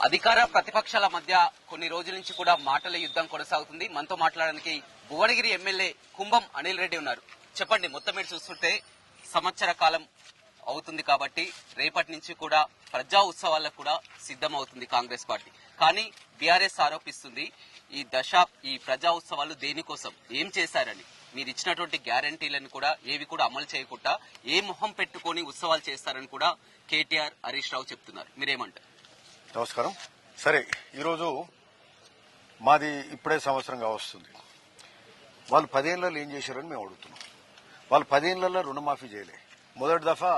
అధికార ప్రతిపక్షాల మధ్య కొన్ని రోజుల నుంచి కూడా మాటల యుద్ధం కొనసాగుతుంది. మనతో మాట్లాడడానికి భువనగిరి ఎమ్మెల్యే కుంభం అనిల్ రెడ్డి ఉన్నారు. చెప్పండి, మొత్తం మీరు చూస్తుంటే సంవత్సర కాలం అవుతుంది కాబట్టి రేపటి నుంచి కూడా ప్రజా ఉత్సవాలకు కూడా సిద్ధం అవుతుంది కాంగ్రెస్ పార్టీ. కానీ బీఆర్ఎస్ ఆరోపిస్తుంది ఈ ప్రజా ఉత్సవాలు దేనికోసం, ఏం చేశారని. మీరు ఇచ్చినటువంటి గ్యారంటీలను కూడా ఏవి కూడా అమలు చేయకుండా ఏ మొహం పెట్టుకొని ఉత్సవాలు చేస్తారని కూడా కేటీఆర్, హరీష్ రావు చెప్తున్నారు. మీరేమంటారు? నమస్కారం. సరే, ఈరోజు మాది ఇప్పుడే సంవత్సరంగా వస్తుంది. వాళ్ళు 10 ఏళ్లలో ఏం చేశారని మేము అడుగుతున్నాం. వాళ్ళు 10 ఏళ్లలో రుణమాఫీ చేయలే. మొదటి దఫా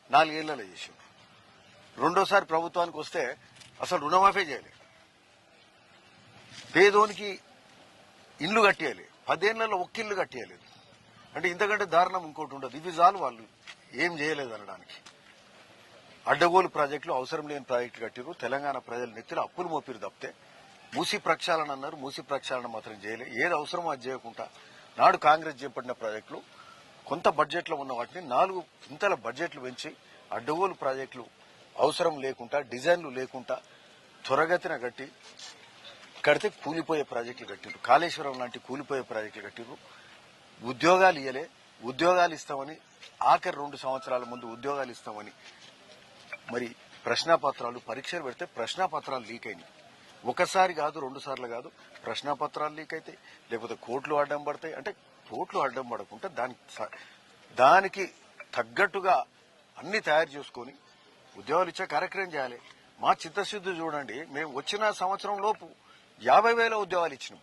4 ఏళ్లలో చేశారు. రెండోసారి ప్రభుత్వానికి వస్తే అసలు రుణమాఫీ చేయలే. పేదోనికి ఇల్లు కట్టేయాలి, 10 ఏళ్లలో ఒక్క ఇల్లు కట్టేయలేదు. అంటే ఇంతకంటే దారుణం ఇంకోటి ఉండదు. ఇవి చాలు వాళ్ళు ఏం చేయలేదు అనడానికి. అడ్డగోలు ప్రాజెక్టులు, అవసరం లేని ప్రాజెక్టులు కట్టిరు. తెలంగాణ ప్రజల నెత్తిలో అప్పులు మోపిరు తప్పితే మూసీ ప్రక్షాళన అన్నారు. మూసీ ప్రక్షాళన మాత్రం చేయలే. ఏది అవసరమో అది చేయకుండా నాడు కాంగ్రెస్ చేపట్టిన ప్రాజెక్టులు కొంత బడ్జెట్లో ఉన్న వాటిని 4 ఇంతల బడ్జెట్లు పెంచి అడ్డగోలు ప్రాజెక్టులు అవసరం లేకుండా, డిజైన్లు లేకుండా త్వరగతిన కడితే కూలిపోయే ప్రాజెక్టులు కట్టిరు. కాళేశ్వరం లాంటి కూలిపోయే ప్రాజెక్టులు కట్టిరు. ఉద్యోగాలు ఇయ్యలే. ఉద్యోగాలు ఇస్తామని ఆఖరి 2 సంవత్సరాల ముందు ఉద్యోగాలు ఇస్తామని మరి ప్రశ్నాపత్రాలు పరీక్షలు పెడితే ప్రశ్నాపత్రాలు లీక్ అయినాయి. ఒకసారి కాదు, 2 సార్లు కాదు, ప్రశ్నాపత్రాలు లీక్ అవుతాయి, లేకపోతే కోర్టులు అడ్డం పడతాయి. అంటే కోర్టులు అడ్డం పడకుండా దానికి తగ్గట్టుగా అన్ని తయారు చేసుకుని ఉద్యోగాలు ఇచ్చే కార్యక్రమం చేయాలి. మా చిత్తశుద్ధి చూడండి, మేము వచ్చిన సంవత్సరం లోపు 50,000 ఉద్యోగాలు ఇచ్చినాం.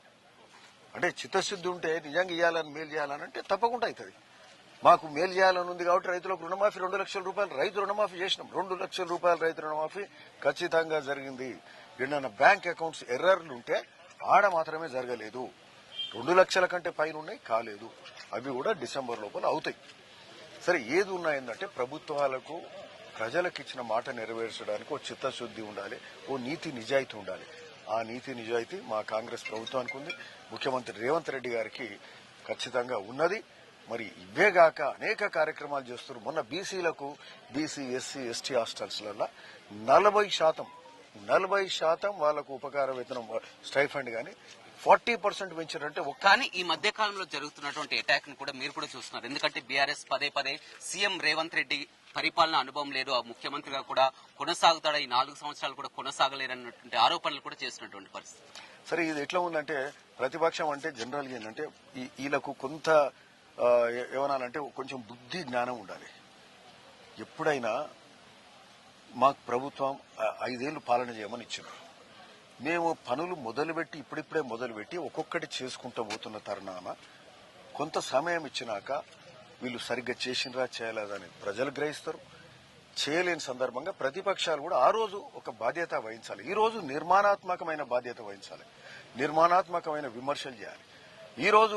అంటే చిత్తశుద్ధి ఉంటే నిజంగా ఇవ్వాలని, మేలు చేయాలని అంటే తప్పకుండా అవుతుంది. మాకు మేలు చేయాలని ఉంది కాబట్టి రైతులకు రుణమాఫీ 2 లక్షల రూపాయలు రైతు రుణమాఫీ చేసినాం. 2 లక్షల రూపాయల రైతు రుణమాఫీ ఖచ్చితంగా జరిగింది. ఏదైనా బ్యాంక్ అకౌంట్స్ ఎర్రర్లు ఉంటే ఆడ మాత్రమే జరగలేదు. 2 లక్షల కంటే పైన ఉన్నాయి, కాలేదు. అవి కూడా డిసెంబర్ లోపల అవుతాయి. సరే, ఏది ఉన్నాయంటే ప్రభుత్వాలకు ప్రజలకు ఇచ్చిన మాట నెరవేర్చడానికి ఓ చిత్తశుద్ధి ఉండాలి, ఓ నీతి నిజాయితీ ఉండాలి. ఆ నీతి నిజాయితీ మా కాంగ్రెస్ ప్రభుత్వానికి ఉంది. ముఖ్యమంత్రి రేవంత్ రెడ్డి గారికి ఖచ్చితంగా ఉన్నది. మరి ఇవేగాక అనేక కార్యక్రమాలు చేస్తారు. మొన్న బీసీలకు బీసీ, ఎస్సీ, ఎస్టీ హాస్టల్స్లలో 40% వాళ్లకు ఉపకార వేతనం స్టైఫండ్ గానీ 40% పెంచారంటే. కానీ ఈ మధ్య కాలంలో జరుగుతున్నటువంటి అటాక్ ను కూడా మీరు కూడా చూస్తున్నారు. ఎందుకంటే బీఆర్ఎస్ పదే సీఎం రేవంత్ రెడ్డి పరిపాలన అనుభవం లేదు, ఆ ముఖ్యమంత్రిగా కూడా కొనసాగుతాడా, ఈ 4 సంవత్సరాలు కూడా కొనసాగలేరన్నటువంటి ఆరోపణలు కూడా చేసినటువంటి పరిస్థితి. సరే, ఇది ఎట్లా ఉందంటే ప్రతిపక్షం అంటే జనరల్ గా ఏంటంటే వీళ్ళకు కొంత ఏమనాలంటే కొంచెం బుద్ధి జ్ఞానం ఉండాలి. ఎప్పుడైనా మాకు ప్రభుత్వం 5 ఏళ్లు పాలన చేయమని ఇచ్చారు. మేము పనులు మొదలుపెట్టి ఇప్పుడిప్పుడే మొదలుపెట్టి ఒక్కొక్కటి చేసుకుంటూ పోతున్న తరుణాన కొంత సమయం ఇచ్చినాక వీళ్ళు సరిగ్గా చేసినరా చేయలేదని ప్రజలు గ్రహిస్తారు. చేయలేని సందర్భంగా ప్రతిపక్షాలు కూడా ఆ రోజు ఒక బాధ్యత వహించాలి. ఈ రోజు నిర్మాణాత్మకమైన బాధ్యత వహించాలి, నిర్మాణాత్మకమైన విమర్శలు చేయాలి. ఈ రోజు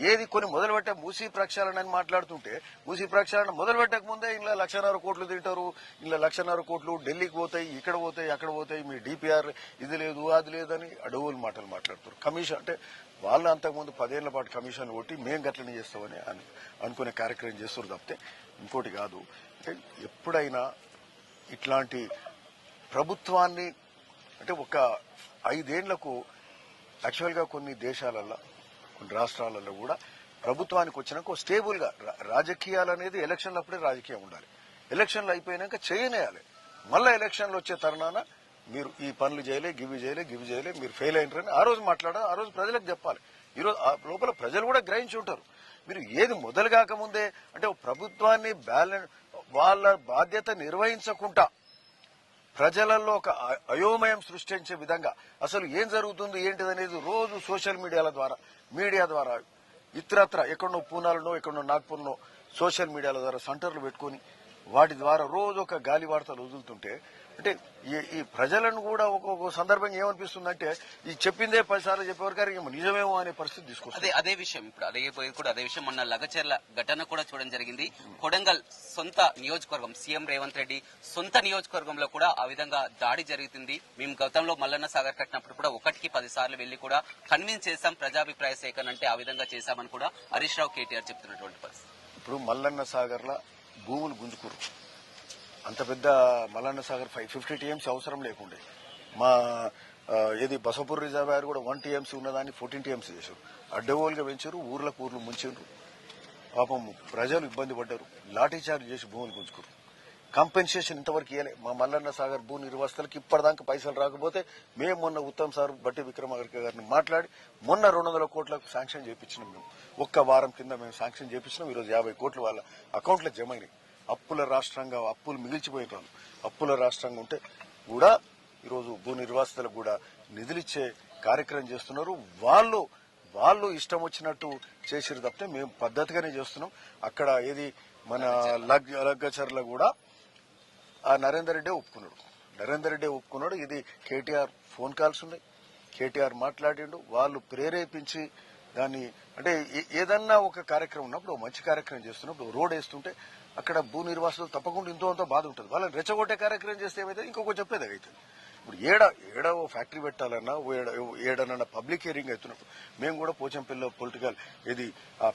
ఏది కొన్ని మొదలుపెట్టే మూసీ ప్రక్షాళన అని మాట్లాడుతుంటే, మూసీ ప్రక్షాళన మొదలుపెట్టక ముందే ఇలా 1,50,000 కోట్లు తింటారు, ఇలా 1,50,000 కోట్లు ఢిల్లీకి పోతాయి, ఇక్కడ పోతాయి, అక్కడ పోతాయి, మీ డిపిఆర్ ఇది లేదు అది లేదని అడవులు మాటలు మాట్లాడుతారు. కమిషన్ అంటే వాళ్ళు అంతకుముందు 10 ఏళ్ల పాటు కమిషన్లు కొట్టి మేం గట్లనే చేస్తామని అనుకునే కార్యక్రమం చేస్తారు తప్పితే ఇంకోటి కాదు. అంటే ఎప్పుడైనా ఇట్లాంటి ప్రభుత్వాన్ని అంటే ఒక 5 ఏళ్లకు యాక్చువల్ గా కొన్ని దేశాలలో, కొన్ని రాష్ట్రాలలో కూడా ప్రభుత్వానికి వచ్చినాక స్టేబుల్ గా రాజకీయాలు అనేది ఎలక్షన్లు అప్పుడే రాజకీయం ఉండాలి. ఎలక్షన్లు అయిపోయినాక చేయనేయాలి. మళ్ళా ఎలక్షన్లు వచ్చే తరుణాన మీరు ఈ పనులు చేయలే, గివి చేయలే, మీరు ఫెయిల్ అయినారని ఆ రోజు మాట్లాడాలి, ఆ రోజు ప్రజలకు చెప్పాలి. ఈరోజు లోపల ప్రజలు కూడా గ్రహించి ఉంటారు. మీరు ఏది మొదలు కాకముందే అంటే ప్రభుత్వాన్ని వాళ్ళ బాధ్యత నిర్వహించకుండా ప్రజలలో ఒక అయోమయం సృష్టించే విధంగా అసలు ఏం జరుగుతుంది ఏంటిదనేది రోజు సోషల్ మీడియా ద్వారా ఇతరత్ర ఎక్కడో పూనాలనో ఎక్కడో నాగ్పూర్లో సోషల్ మీడియాల ద్వారా సెంటర్లు పెట్టుకుని వాటి ద్వారా రోజు ఒక గాలి వార్తలు వదులుతుంటే అంటే ఈ ప్రజలను కూడా ఒక్కొక్క సందర్భంగా ఏమనిపిస్తుందంటే ఈ చెప్పిందే 10 సార్లు చెప్పేవారు నిజమేమో అనే పరిస్థితి తీసుకొస్తుంది. అదే విషయం ఇప్పుడు అదే విషయం మొన్న లగచెర్ల ఘటన కూడా చూడడం జరిగింది. కొడంగల్ సొంత నియోజకవర్గం, సీఎం రేవంత్ రెడ్డి సొంత నియోజకవర్గంలో కూడా ఆ విధంగా దాడి జరుగుతుంది. మేము గతంలో మల్లన్న సాగర్ కట్టినప్పుడు కూడా 1కి 10 సార్లు వెళ్లి కూడా కన్విన్స్ చేశాం, ప్రజాభిప్రాయ సేకరణ అంటే ఆ విధంగా చేశామని కూడా హరీష్ రావు, కేటీఆర్ చెప్తున్నటువంటి పరిస్థితి. ఇప్పుడు మల్లన్న సాగర్ లా భూములు గుంజుకురు, అంత పెద్ద మల్లన్న సాగర్ 50 టీఎంసీ అవసరం లేకుండే మా ఏది బసపూర్ రిజర్వాయర్ కూడా 1 టీఎంసీ ఉన్నదాన్ని 14 టీఎంసీ చేశారు. అడ్డగోలుగా పెంచారు, ఊర్లు ముంచారు. పాపం ప్రజలు ఇబ్బంది పడ్డారు. లాఠీ చార్జ్ చేసి భూములు గుంజుకున్నారు. కంపెన్సేషన్ ఇంతవరకు ఇవ్వలే. మా మల్లన్న సాగర్ భూ నిర్వాసితులకు ఇప్పటిదాకా పైసలు రాకపోతే మేము మొన్న ఉత్తమ్ సార్ బట్టి విక్రమార్క గారిని మాట్లాడి మొన్న 200 కోట్లకు శాంక్షన్ చేయించినాం. మేము ఒక్క వారం కింద మేము శాంక్షన్ చేయించినాం. ఈరోజు 50 కోట్లు వాళ్ళ అకౌంట్లో జమ అయినాయి. అప్పుల రాష్ట్రంగా అప్పులు మిగిల్చిపోయినారు. అప్పుల రాష్ట్రంగా ఉంటే కూడా ఈరోజు భూ నిర్వాసితులకు కూడా నిధులిచ్చే కార్యక్రమం చేస్తున్నారు. వాళ్ళు ఇష్టం వచ్చినట్టు చేసిరు తప్పితే మేము పద్ధతిగానే చేస్తున్నాం. అక్కడ ఏది మన లగ్గచర్ల కూడా ఆ నరేందర్ రెడ్డి ఒప్పుకున్నాడు. ఇది కేటీఆర్ ఫోన్ కాల్స్ ఉన్నాయి. కేటీఆర్ మాట్లాడిండు. వాళ్ళు ప్రేరేపించి దాన్ని అంటే ఏదన్నా ఒక కార్యక్రమం ఉన్నప్పుడు మంచి కార్యక్రమం చేస్తున్నప్పుడు రోడ్ వేస్తుంటే అక్కడ భూ నిర్వాసులు తప్పకుండా ఇంతో బాధ ఉంటుంది. వాళ్ళని రెచ్చగొట్టే కార్యక్రమం చేస్తే ఏమైతే ఇంకొక చెప్పేది అవుతుంది. ఇప్పుడు ఏడ ఓ ఫ్యాక్టరీ పెట్టాలన్నా ఏడనన్నా పబ్లిక్ హియరింగ్ అవుతున్నప్పుడు మేము కూడా పోచంపల్లిలో పొలిటికల్ ఇది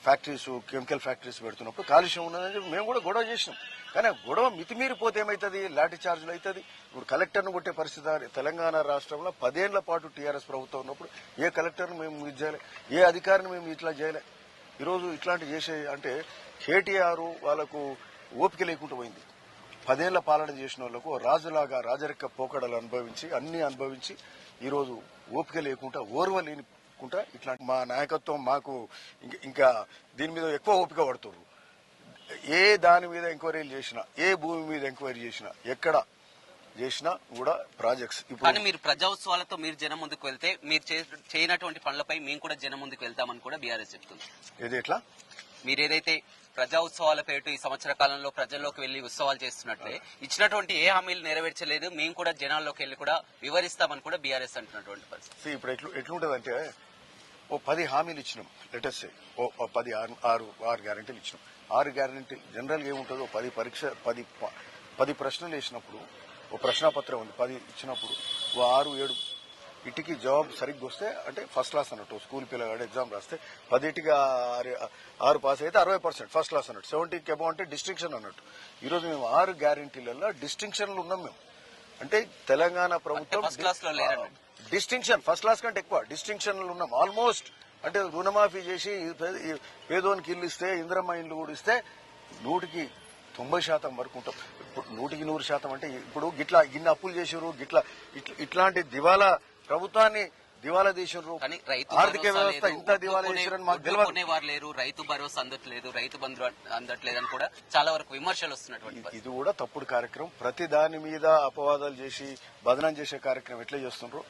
ఫ్యాక్టరీస్ కెమికల్ ఫ్యాక్టరీస్ పెడుతున్నప్పుడు కాలుష్యం ఉన్నదని చెప్పి మేము కూడా గొడవ చేసినాం. కానీ ఆ గొడవ మితిమీరిపోతే ఏమవుతుంది, లాఠీ చార్జీలు అవుతుంది. ఇప్పుడు కలెక్టర్ను కొట్టే పరిస్థితి తెలంగాణ రాష్ట్రంలో 10 ఏళ్ల పాటు టీఆర్ఎస్ ప్రభుత్వం ఉన్నప్పుడు ఏ కలెక్టర్ను మేము ఇది చేయలే, ఏ అధికారిని మేము ఇట్లా చేయలే. ఈరోజు ఇట్లాంటి చేసే అంటే కేటీఆర్ వాళ్ళకు ఓపిక లేకుండా పోయింది. 10 ఏళ్ల పాలన చేసిన వాళ్లకు రాజులాగా రాజరిక పోకడలు అన్ని అనుభవించి ఈరోజు ఓపిక లేకుండా ఓర్వలేనికుంటా ఇట్లాంటి మా నాయకత్వం మాకు ఇంకా దీని మీద ఎక్కువ ఓపిక పడుతున్నారు. ఏ దాని మీద ఎంక్వైరీలు చేసినా, ఏ భూమి మీద ఎంక్వైరీ చేసినా, ఎక్కడ చేసినా కూడా ప్రాజెక్ట్స్. కానీ మీరు ప్రజాోత్సవాలతో మీరు జనం ముందుకు వెళ్తే మీరు చేయనటువంటి పనులపై మేము కూడా జనం ముందుకు వెళ్తామని కూడా బీఆర్ఎస్ చెప్తుంది. ఇది ఎట్లా మీరు ఏదైతే ప్రజా ఉత్సవాల పేరు ఈ సంవత్సర కాలంలో ప్రజల్లోకి వెళ్లి ఉత్సవాలు చేస్తున్నట్లే ఇచ్చినటువంటి ఏ హామీలు నెరవేర్చలేదు, మేము కూడా జనాల్లోకి వెళ్లి కూడా వివరిస్తామని కూడా బీఆర్ఎస్ అంటున్నటువంటి పరిస్థితి. ఇప్పుడు ఎట్లుంటదంటే ఓ 10 హామీలు ఇచ్చినాం, లెటర్స్ ఓ 6 గ్యారెంటీలు ఇచ్చినాం. 6 గ్యారెంటీలు జనరల్ గా ఏముంటుందో 10 ప్రశ్నలు వేసినప్పుడు ఓ ప్రశ్నాపత్రం ఉంది 10 ఇచ్చినప్పుడు ఓ 6-7 ఇటుకి జవాబు సరిగ్గా వస్తే అంటే ఫస్ట్ క్లాస్ అన్నట్టు. స్కూల్ పిల్లగాడు ఎగ్జామ్ రాస్తే 10కి 6 పాస్ అయితే 60% ఫస్ట్ క్లాస్ అన్నట్టు. 70కి అబౌవ్ అంటే డిస్టింక్షన్ అన్నట్టు. ఈరోజు మేము 6 గ్యారెంటీలలో డిస్టింక్షన్లు ఉన్నాం. మేము అంటే తెలంగాణ ప్రభుత్వం డిస్టింక్షన్ ఫస్ట్ క్లాస్ కంటే ఎక్కువ డిస్టింక్షన్లు ఉన్నాం. ఆల్మోస్ట్ అంటే రుణమాఫీ చేసి పేదోనికి ఇల్లు ఇస్తే, ఇందిరమ్మ ఇల్లు కూడా ఇస్తే 100కి 90% వరకు ఉంటాం. ఇప్పుడు 100కి 100% అంటే ఇప్పుడు గిట్లా ఇన్ని అప్పులు చేసారు, ఇట్లాంటి దివాలా ప్రభుత్వాన్ని దివాలా తీసారు. ఆర్థిక వ్యవస్థ ఇంత దివాలా చేశారని మాకు తెలియదు. రైతు భరోసా అందట్లేదు, రైతు బంధు అందట్లేదని కూడా చాలా వరకు విమర్శలు వస్తున్నటువంటి ఇది కూడా తప్పుడు కార్యక్రమం. ప్రతి దాని మీద అపవాదాలు చేసి బదనం చేసే కార్యక్రమం ఎట్లా చేస్తున్నారు.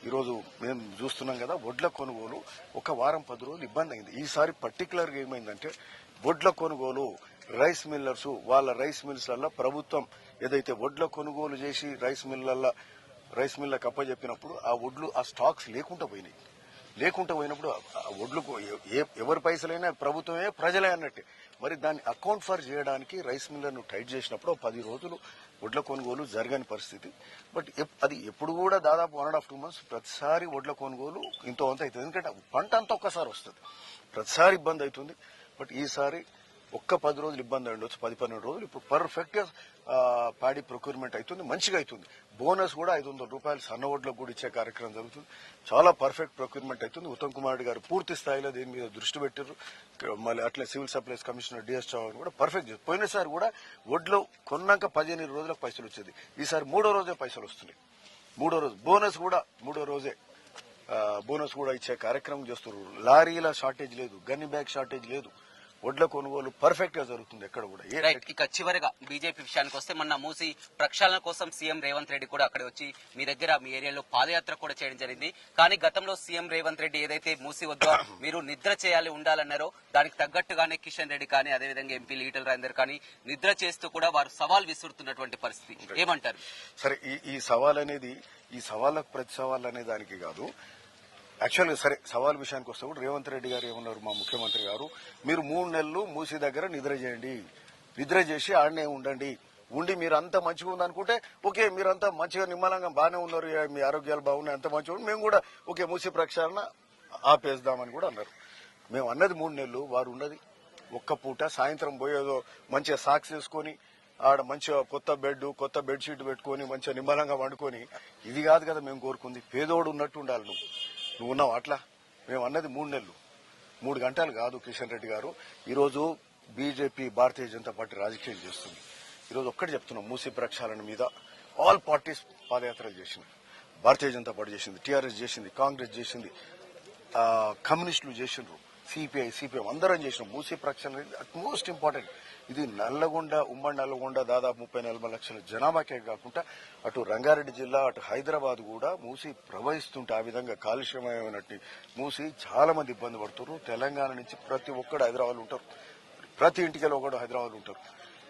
ఈరోజు మేము చూస్తున్నాం కదా, వడ్ల కొనుగోలు ఒక వారం 10 రోజులు ఇబ్బంది అయింది. ఈసారి పర్టికులర్ గా ఏమైందంటే వడ్ల కొనుగోలు రైస్ మిల్లర్స్ వాళ్ళ రైస్ మిల్స్లలో ప్రభుత్వం ఏదైతే వడ్ల కొనుగోలు చేసి రైస్ మిల్లకు అప్పచెప్పినప్పుడు ఆ వడ్లు ఆ స్టాక్స్ లేకుండా పోయినప్పుడు ఆ వడ్లకు ఎవరి పైసలైనా ప్రభుత్వమే ప్రజలే అన్నట్టే. మరి దాన్ని అకౌంట్ ఫర్ చేయడానికి రైస్ మిల్లర్ను టైట్ చేసినప్పుడు 10 రోజులు వడ్ల కొనుగోలు జరగని పరిస్థితి. బట్ అది ఎప్పుడు కూడా దాదాపు 1.5-2 months ప్రతిసారి వడ్ల కొనుగోలు ఇంతో అంత అవుతుంది. ఎందుకంటే పంట అంతా ఒక్కసారి వస్తుంది, ప్రతిసారి ఇబ్బంది అవుతుంది. బట్ ఈసారి ఒక్క 10 రోజులు ఇబ్బంది ఉండొచ్చు, 10-12 రోజులు ఇప్పుడు పర్ఫెక్ట్ గా ప్యాడీ ప్రొక్యూర్మెంట్ అవుతుంది, మంచిగా అవుతుంది. బోనస్ కూడా 500 రూపాయలు సన్న ఓట్లకు కూడా ఇచ్చే కార్యక్రమం జరుగుతుంది. చాలా పర్ఫెక్ట్ ప్రొక్యూర్మెంట్ అవుతుంది. ఉత్తమ్ కుమార్ రెడ్డి గారు పూర్తి స్థాయిలో దీని మీద దృష్టి పెట్టారు. మళ్ళీ అట్లే civil supplies commissioner DS Chauhan కూడా పర్ఫెక్ట్ చేస్తారు. పోయినసారి కూడా వడ్లు కొన్నాక 15 రోజులకు పైసలు వచ్చేది, ఈసారి 3వ రోజే పైసలు వస్తున్నాయి. 3వ రోజు బోనస్ కూడా 3వ రోజే బోనస్ కూడా ఇచ్చే కార్యక్రమం చేస్తున్నారు. లారీల షార్టేజ్ లేదు, గన్ని బ్యాగ్ షార్టేజ్ లేదు. వడ్ల కొనుగోలు పర్ఫెక్ట్ గా జరుగుతుంది ఎక్కడ కూడా. ఇక చివరిగా బీజేపీ విషయానికి వస్తే మొన్న మూసి ప్రక్షాళన కోసం సీఎం రేవంత్ రెడ్డి కూడా అక్కడ వచ్చి మీ దగ్గర మీ ఏరియాలో పాదయాత్ర కూడా చేయడం జరిగింది. కానీ గతంలో సీఎం రేవంత్ రెడ్డి ఏదైతే మూసి వద్ద మీరు నిద్ర చేయాలి ఉండాలన్నారో దానికి తగ్గట్టుగానే కిషన్ రెడ్డి కానీ అదేవిధంగా ఎంపీ ఈటెల రాజేందర్ కానీ నిద్ర చేస్తూ కూడా వారు సవాల్ విసురుతున్నటువంటి పరిస్థితి ఏమంటారు? సరే, ఈ సవాల్ అనేది ఈ సవాళ్ళకు ప్రతి సవాల్ అనే దానికి కాదు. యాక్చువల్గా సరే సవాల్ విషయానికి వస్తే కూడా రేవంత్ రెడ్డి గారు ఏమన్నారు, మా ముఖ్యమంత్రి గారు, మీరు 3 నెలలు మూసి దగ్గర నిద్ర చేయండి, నిద్ర చేసి ఆడనే ఉండి మీరు అంతా మంచిగా ఉందనుకుంటే ఓకే, మీరంతా మంచిగా నిమ్మలంగా బాగానే ఉన్నారు, మీ ఆరోగ్యాలు బాగున్నాయి, అంత మంచిగా మేము కూడా ఓకే మూసి ప్రక్షాళన ఆపేద్దామని కూడా అన్నారు. మేము అన్నది 3 నెలలు, వారు ఉన్నది ఒక్క పూట. సాయంత్రం పోయేదో మంచిగా సాక్స్ వేసుకొని ఆడ మంచిగా కొత్త కొత్త బెడ్షీట్ పెట్టుకొని మంచిగా నిమ్మలంగా వండుకొని ఇది కాదు కదా మేము కోరుకుంది. పేదోడు ఉన్నట్టు ఉండాలి. నువ్వు ఉన్నావు అట్లా. మేము అన్నది 3 నెలలు 3 గంటలు కాదు. కిషన్ రెడ్డి గారు ఈరోజు బీజేపీ భారతీయ జనతా పార్టీ రాజకీయం చేస్తుంది. ఈరోజు ఒక్కటి చెప్తున్నాం, మూసీ ప్రక్షాళన మీద ఆల్ పార్టీస్ పాదయాత్రలు చేసింది. భారతీయ జనతా పార్టీ చేసింది, టీఆర్ఎస్ చేసింది, కాంగ్రెస్ చేసింది, కమ్యూనిస్టులు చేసిండ్రు, సిపిఐఎం అందరం చేసినాం. మూసీ ప్రక్షాళన అట్ మోస్ట్ ఇంపార్టెంట్. ఇది నల్లగొండ, ఉమ్మడి నల్లగొండ దాదాపు 30-40 లక్షల జనాభాకే కాకుండా అటు రంగారెడ్డి జిల్లా, అటు హైదరాబాద్ కూడా మూసీ ప్రవహిస్తుంటే ఆ విధంగా కాలుష్యమైనట్టు మూసీ చాలా మంది ఇబ్బంది పడుతున్నారు. తెలంగాణ నుంచి ప్రతి ఒక్కడు హైదరాబాద్ ఉంటారు, ప్రతి ఇంటికి ఒకడు హైదరాబాద్ ఉంటారు.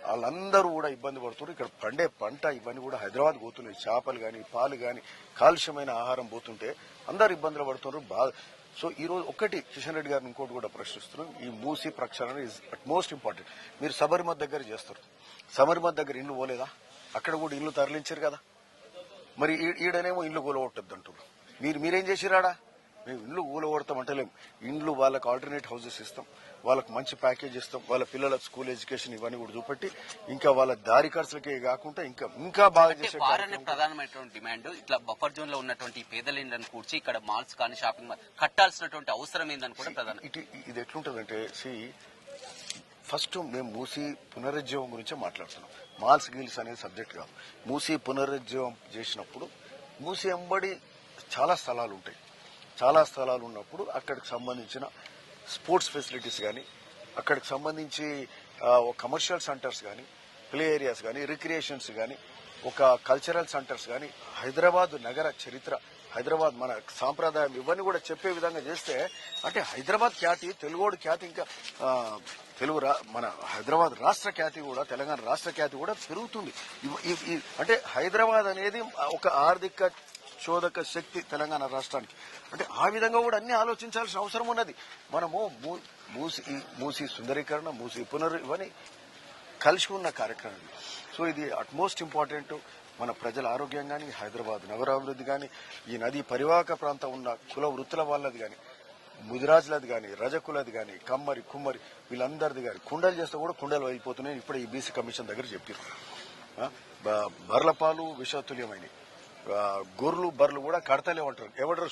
వాళ్ళందరూ కూడా ఇబ్బంది పడుతున్నారు. ఇక్కడ పండే పంట ఇవన్నీ కూడా హైదరాబాద్ పోతున్నాయి. చేపలు కానీ పాలు కానీ కాలుష్యమైన ఆహారం పోతుంటే అందరు ఇబ్బందులు పడుతున్నారు. సో ఈ రోజు ఒక్కటి కిషన్ రెడ్డి గారిని ఇంకోటి కూడా ప్రశ్నిస్తున్నాం. ఈ మూసీ ప్రక్షాళన ఇస్ అట్ మోస్ట్ ఇంపార్టెంట్. మీరు సబరిమతి దగ్గర చేస్తారు, సబరిమతి దగ్గర ఇల్లు పోలేదా? అక్కడ కూడా ఇల్లు తరలించారు కదా. మరి ఈడనేమో ఇల్లు కూలగొట్టద్దు అంటున్నారు. మీరేం చేసిరాడా? మేము ఇల్లు కూలగొడతామంటలేం. ఇండ్లు వాళ్ళకి ఆల్టర్నేట్ హౌసెస్ ఇస్తాం, వాళ్ళకి మంచి ప్యాకేజ్ ఇస్తాం, వాళ్ళ పిల్లల స్కూల్ ఎడ్యుకేషన్ ఇవన్నీ కూడా చూపెట్టి ఇంకా వాళ్ళ దారి ఖర్చులకే కాకుండా ఇంకా బాగా చేసే ప్రధానమైనటువంటి డిమాండ్ ఇట్లా బఫర్ జోన్ లో ఉన్నటువంటి పేదలిండ్లను కూర్చి ఇక్కడ మాల్స్ కానీ షాపింగ్ మాల్ కట్టాల్సినటువంటి అవసరం ఏందని కూడా ప్రధాన. ఇది ఎట్లుంటదంటే ఫస్ట్ మేము మూసీ పునరుజ్జీవం గురించే మాట్లాడుతున్నాం. మాల్స్ గీల్స్ అనేది సబ్జెక్ట్ కాదు. మూసీ పునరుజ్జీవం చేసినప్పుడు మూసీ ఎంబడి చాలా స్థలాలు ఉంటాయి. చాలా స్థలాలు ఉన్నప్పుడు అక్కడికి సంబంధించిన స్పోర్ట్స్ ఫెసిలిటీస్ కానీ, అక్కడికి సంబంధించి కమర్షియల్ సెంటర్స్ కానీ, ప్లే ఏరియాస్ కానీ, రిక్రియేషన్స్ కానీ, ఒక కల్చరల్ సెంటర్స్ కానీ, హైదరాబాద్ నగర చరిత్ర, హైదరాబాద్ మన సాంప్రదాయం ఇవన్నీ కూడా చెప్పే విధంగా చేస్తే అంటే హైదరాబాద్ ఖ్యాతి, తెలుగోడు ఖ్యాతి, ఇంకా మన హైదరాబాద్ రాష్ట్ర ఖ్యాతి కూడా, తెలంగాణ రాష్ట్ర ఖ్యాతి కూడా పెరుగుతుంది. అంటే హైదరాబాద్ అనేది ఒక ఆర్థిక చోదక శక్తి తెలంగాణ రాష్ట్రానికి. అంటే ఆ విధంగా కూడా అన్ని ఆలోచించాల్సిన అవసరం ఉన్నది. మనము మూసీ సుందరీకరణ, మూసీ ఇవన్నీ కలిసి ఉన్న కార్యక్రమం. సో ఇది అట్మోస్ట్ ఇంపార్టెంట్. మన ప్రజల ఆరోగ్యం కానీ, హైదరాబాద్ నగరాభివృద్ధి కానీ, ఈ నదీ పరివాహక ప్రాంతం ఉన్న కుల వృత్తుల వాళ్ళది కానీ, ముదిరాజులది కానీ, రజకులది కానీ, కుమ్మరి వీళ్ళందరిది కానీ కుండలు చేస్తే కూడా కుండలు అయిపోతున్నాయి. ఇప్పుడే ఈ బీసీ కమిషన్ దగ్గర చెప్పారు. బర్లపాలు విషతుల్యమైనవి, గొర్రెలు బర్రెలు కూడా కడతలే ఉంటారు. ఎవడరు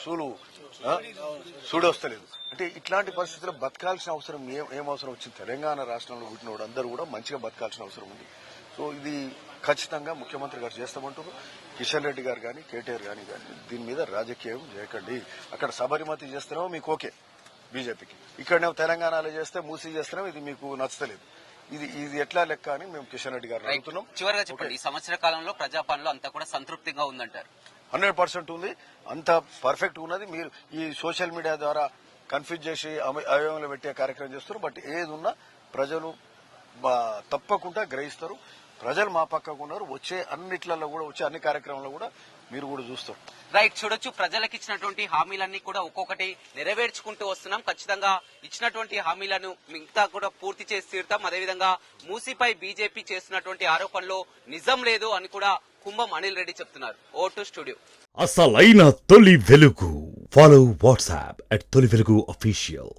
సూడు వస్తలేదు. అంటే ఇట్లాంటి పరిస్థితుల్లో బతకాల్సిన అవసరం ఏం అవసరం వచ్చింది? తెలంగాణ రాష్ట్రంలో పుట్టిన వాడు అందరూ కూడా మంచిగా బతకాల్సిన అవసరం ఉంది. సో ఇది ఖచ్చితంగా ముఖ్యమంత్రి గారు చేస్తామంటారు. కిషన్ రెడ్డి గారు కానీ, కేటీఆర్ కానీ దీని మీద రాజకీయం చేయకండి. అక్కడ సబరిమతి చేస్తేనేమో మీకు ఓకే బీజేపీకి, ఇక్కడనేమో తెలంగాణలో చేస్తే మూసీ చేస్తేనేమో ఇది మీకు నచ్చలేదు. ఇది ఎట్లా లెక్క అని మేము కిషన్ రెడ్డి గారు అడుగుతున్నాం. చివరిగా చెప్పండి, ఈ సంవత్సర కాలంలో ప్రజాపాలనలో అంతా కూడా సంతృప్తిగా ఉందంటారు? 100% ఉంది, అంత పర్ఫెక్ట్ ఉన్నది. మీరు ఈ సోషల్ మీడియా ద్వారా కన్ఫ్యూజ్ చేసి అయోమయంలో పెట్టే కార్యక్రమం చేస్తారు. బట్ ఏది ఉన్నా ప్రజలు తప్పకుండా గ్రహిస్తారు. ప్రజలు మా పక్కకు ఉన్నారు. వచ్చే అన్నిట్లలో కూడా, వచ్చే అన్ని కార్యక్రమాల్లో కూడా మీరు కూడా చూస్తారు. రైట్, చూడొచ్చు ప్రజలకు ఇచ్చినటువంటి హామీలన్నీ కూడా ఒక్కొక్కటి నెరవేర్చుకుంటూ వస్తున్నాం. ఖచ్చితంగా ఇచ్చినటువంటి హామీలను మిగతా కూడా పూర్తి చేసి తీరుతాం. అదేవిధంగా మూసీపై బీజేపీ చేస్తున్నటువంటి ఆరోపణలో నిజం లేదు అని కూడా కుంభం అనిల్ రెడ్డి చెప్తున్నారు. Vote studio. అసలైన తొలి వెలుగు. ఫాలో వాట్సాప్ @తొలి వెలుగు అఫీషియల్.